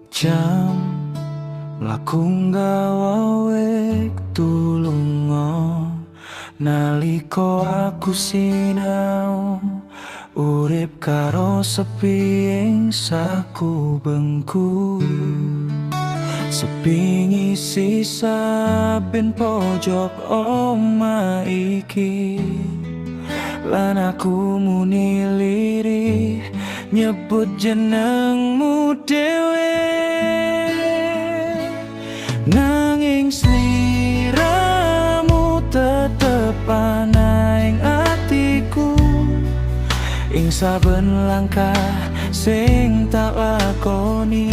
jam laku nggawa wektu lunga nalika aku sinau urip karo sepi ing sakubengku. Sepi ngisi saben pojok omah iki lan aku muni lirih nyebut jenengmu dhewe. Nanging sliramu tetep ana ing atiku, ing saben langkah sing tak lakoni.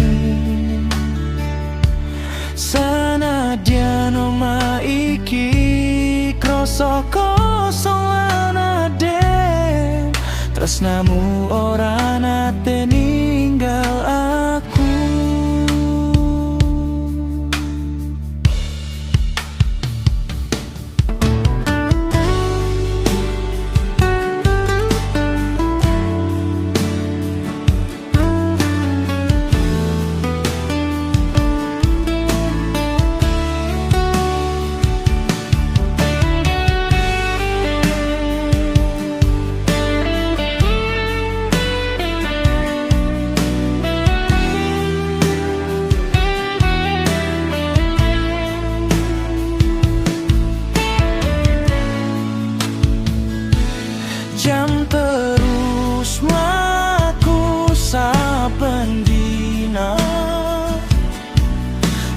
Sanadyan omah iki krasa kosong lan adem, tresnamu ora nate ninggal aku. Jam terus mlaku saben dina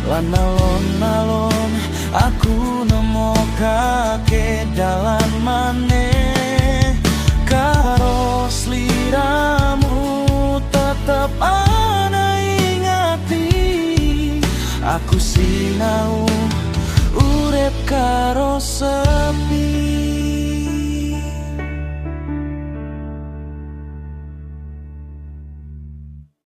lan alon-alon aku nemokake dalan maneh karo sliramu tetep ana ing ati. Aku sinau urip karo